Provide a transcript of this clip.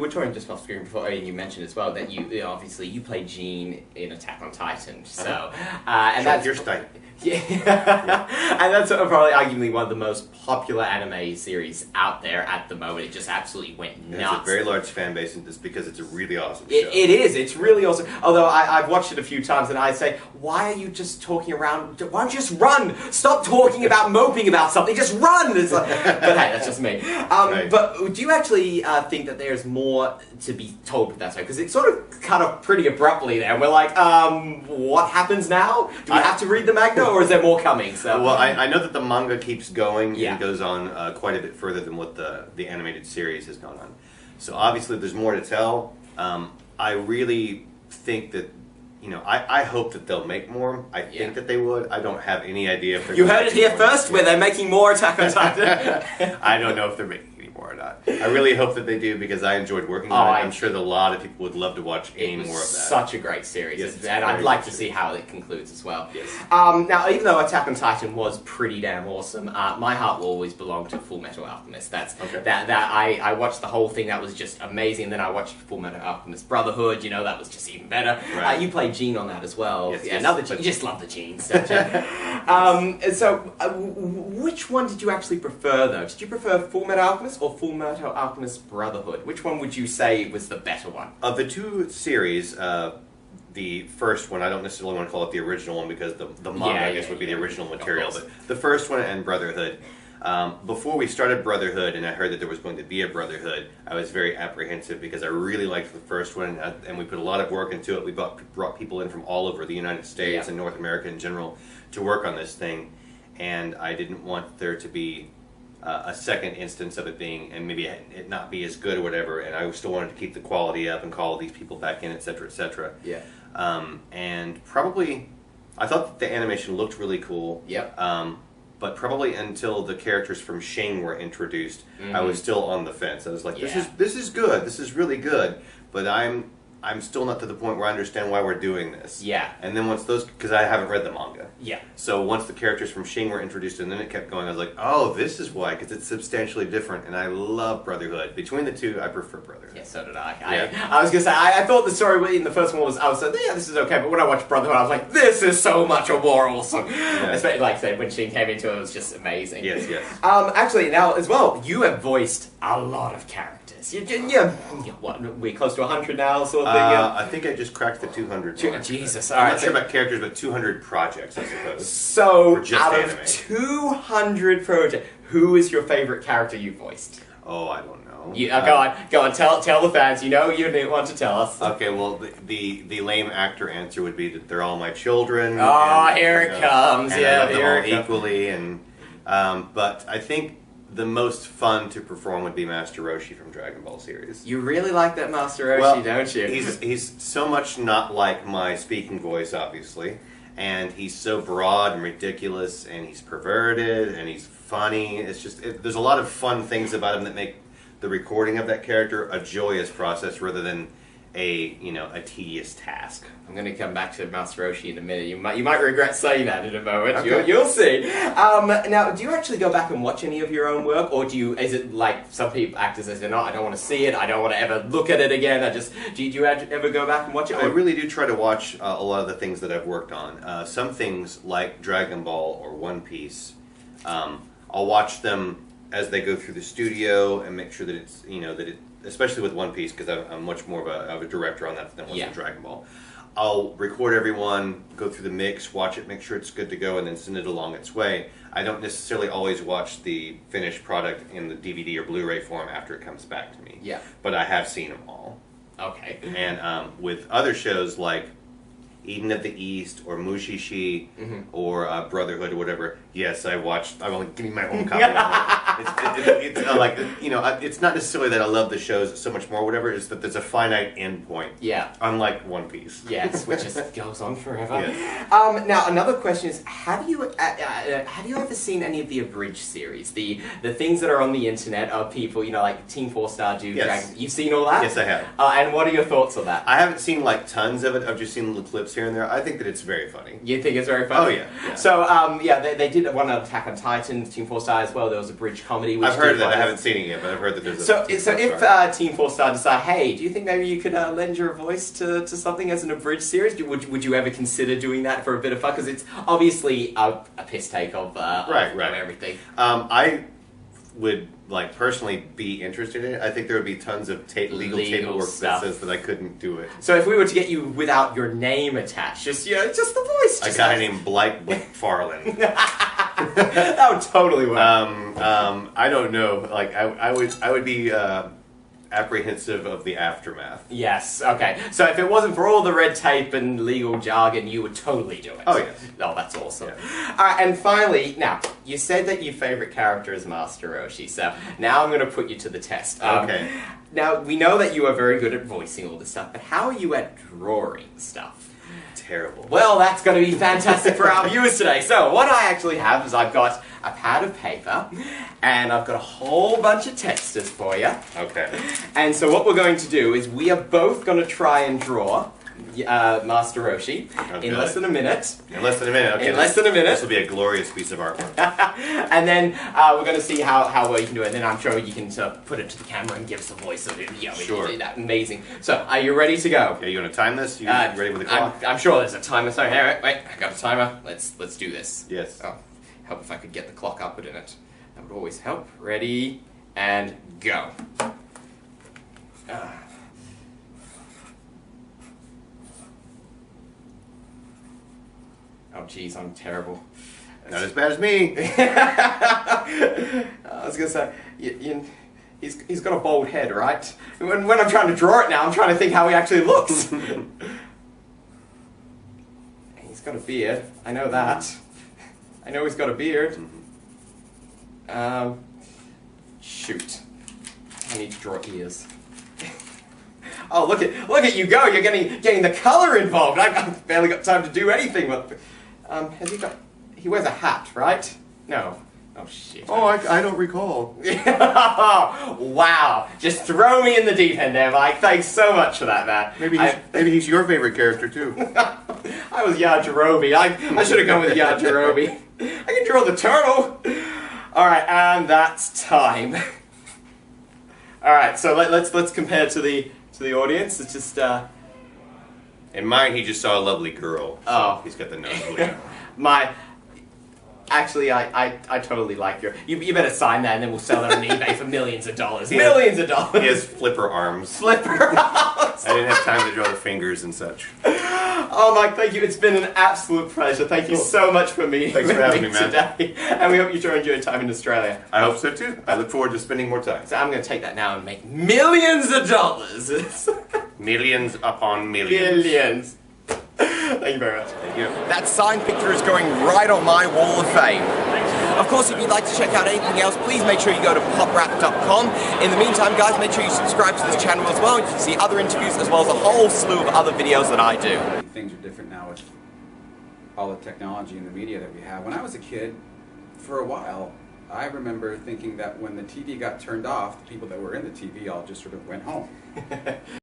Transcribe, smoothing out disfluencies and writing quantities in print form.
were talking just off screen before, and you mentioned as well that you obviously you play Gene in Attack on Titan, so and that's your style. Yeah. And that's probably arguably one of the most popular anime series out there at the moment. It just absolutely went nuts. It's a very large fan base, and just because it's a really awesome show. It is. It's really awesome. Although I've watched it a few times, and I say, why are you just talking around? Why don't you just run? Stop talking about moping about something. Just run. It's like, but hey, that's just me. Right. But do you actually think that there's more to be told with that show? Because it sort of cut off pretty abruptly there. And we're like, what happens now? Do we have to read the manga? Or is there more coming? So, well, I know that the manga keeps going Yeah. and goes on quite a bit further than what the animated series has gone on. So obviously there's more to tell. I really think that, you know, I hope that they'll make more. I think that they would. I don't have any idea if they're you gonna heard it make here more. first, where they're making more Attack on Titan. I don't know if they're making any more or not. I really hope that they do because I enjoyed working on it. I'm sure that a lot of people would love to watch any more of that. Such a great series, Yes, and I'd like to good see how it concludes as well. Yes. Now, even though Attack on Titan was pretty damn awesome, my heart will always belong to Full Metal Alchemist. That's Okay. that I watched the whole thing. That was just amazing. And then I watched Full Metal Alchemist Brotherhood. You know, that was just even better. Right. You played Gene on that as well. Yes, yeah, yes, another but- you just love the Genes, don't you? So, which one did you actually prefer, though? Did you prefer Full Metal Alchemist or Full Metal Alchemist Brotherhood? Which one would you say was the better one? Of the two series, the first one, I don't necessarily want to call it the original one because the manga, I guess, would be the original material. But the first one and Brotherhood. Before we started Brotherhood and I heard that there was going to be a Brotherhood, I was very apprehensive because I really liked the first one and we put a lot of work into it. We brought people in from all over the United States and North America in general to work on this thing. And I didn't want there to be a second instance of it being, and maybe it not be as good or whatever, and I still wanted to keep the quality up and call these people back in, etc., etc. Yeah. And probably, I thought that the animation looked really cool. Yep. But probably until the characters from Shane were introduced, I was still on the fence. I was like, this is good, this is really good, but I'm still not to the point where I understand why we're doing this. Yeah. And then once those, because I haven't read the manga. Yeah. So once the characters from Shing were introduced and then it kept going, I was like, oh, this is why, because it's substantially different, and I love Brotherhood. Between the two, I prefer Brotherhood. Yeah, so did I. Yeah. I was going to say, I thought the story in the first one was, I was like, yeah, this is okay, but when I watched Brotherhood, I was like, this is so much more awesome. Yeah. Especially, like I said, when Sheen came into it, it was just amazing. Yes, yes. Actually, now, as well, you have voiced a lot of characters. What, we're close to 100 now, sort of thing? I think I just cracked the 200 mark. Jesus, I'm alright. not sure about characters, but 200 projects, I suppose. So, For just out anime. of 200 projects, who is your favorite character you voiced? Oh, I don't know. Go on, tell the fans. You know you didn't want to tell us. Okay, well, the lame actor answer would be that they're all my children. Oh, and, here it comes. And Yeah, I love them here all it comes. equally, and but I think the most fun to perform would be Master Roshi from Dragon Ball series. You really like that Master Roshi, Well, don't you? He's so much not like my speaking voice, obviously, and he's so broad and ridiculous, and he's perverted, and he's funny. It's just there's a lot of fun things about him that make the recording of that character a joyous process rather than a tedious task. I'm going to come back to Master Roshi in a minute. You might regret saying that in a moment. Okay. You'll see. Now, do you actually go back and watch any of your own work, or is it like some people actors say, no, I don't want to see it. I don't want to ever look at it again. Do you ever go back and watch it? I really do try to watch a lot of the things that I've worked on. Some things like Dragon Ball or One Piece, I'll watch them as they go through the studio and make sure that it's especially with One Piece, because I'm much more of a director on that than I was in Dragon Ball. I'll record everyone, go through the mix, watch it, make sure it's good to go, and then send it along its way. I don't necessarily always watch the finished product in the DVD or Blu-ray form after it comes back to me. Yeah. But I have seen them all. Okay. And with other shows like Eden of the East or Mushishi or Brotherhood or whatever, yes, I watched. I will give me my own copy of it. It's not necessarily that I love the shows so much more. Whatever, it's that there's a finite end point. Yeah. Unlike One Piece. Yes, which just goes on forever. Yes. Now, another question is: have you ever seen any of the abridged series, the things that are on the internet of people, like Team 4-Star do? Yes. Dragon? You've seen all that? Yes, I have. And what are your thoughts on that? I haven't seen like tons of it. I've just seen little clips here here and there. I think that it's very funny. You think it's very funny? Oh, yeah. So, they did one on Attack on Titan, Team 4 Star as well. There was a bridge comedy. Which I've heard of that. I haven't seen it yet, but I've heard that there's So if Team 4 Star decide, hey, do you think maybe you could lend your voice to something as an abridged series? Would you ever consider doing that for a bit of fun? Because it's obviously a piss take of everything. I would personally be interested in it. I think there would be tons of legal paperwork that says that I couldn't do it. So if we were to get you without your name attached, just the voice. A guy named Mike McFarland. That would totally work. I don't know. I would be apprehensive of the aftermath. Yes. Okay. So if it wasn't for all the red tape and legal jargon, you would totally do it. Oh yes. Oh, that's awesome. Yeah. All right. And finally, now you said that your favorite character is Master Roshi. So now I'm going to put you to the test. Okay. Now we know that you are very good at voicing all this stuff, but how are you at drawing stuff? Terrible. Well, that's going to be fantastic for our viewers today. So what I actually have is I've got a pad of paper, and I've got a whole bunch of textures for you. Okay. And so what we're going to do is we are both going to try and draw Master Roshi in less than a minute. In less than a minute, okay. In less than a minute. This will be a glorious piece of artwork. And then we're going to see how well you can do it. And then I'm sure you can put it to the camera and give us a voice of it. Yeah, we sure. can do that. Amazing. So, are you ready to go? Yeah, you want to time this? You ready with the clock? I'm sure there's a timer. So, hey, wait, I got a timer. Let's do this. Yes. Oh, help if I could get the clock up in it. That would always help. Ready, and go. Oh, geez, I'm terrible. Not as bad as me. I was going to say, he's got a bald head, right? When I'm trying to draw it now, I'm trying to think how he actually looks. He's got a beard. I know that. I know he's got a beard. Shoot. I need to draw ears. Oh, look at you go! You're getting the color involved. I've barely got time to do anything. Has he got? He wears a hat, right? No. Oh shit. Oh, I don't recall. Wow! Just throw me in the deep end there, Mike. Thanks so much for that, man. Maybe he's your favorite character too. I was Yajirobe. I should have gone with Yajirobe. I can draw the turtle. All right, and that's time. All right, so let's compare to the audience. It's just in mine, he just saw a lovely girl. So oh, he's got the nosebleed. Actually, I totally like your. You better sign that, and then we'll sell it on eBay for millions of dollars. He has flipper arms. Flipper arms. I didn't have time to draw the fingers and such. Oh, Mike, thank you. It's been an absolute pleasure. Thank you so much for meeting Thanks for having me, man. today. And we hope you enjoy your time in Australia. I hope so too. I look forward to spending more time. So I'm going to take that now and make millions of dollars. Millions upon millions. Millions. Thank you very much. Thank you. That signed picture is going right on my wall of fame. Of course, if you'd like to check out anything else, please make sure you go to PopWrapped.com. In the meantime, guys, make sure you subscribe to this channel as well. You can see other interviews as well as a whole slew of other videos that I do. Things are different now with all the technology and the media that we have. When I was a kid, for a while, I remember thinking that when the TV got turned off, the people that were in the TV all just sort of went home.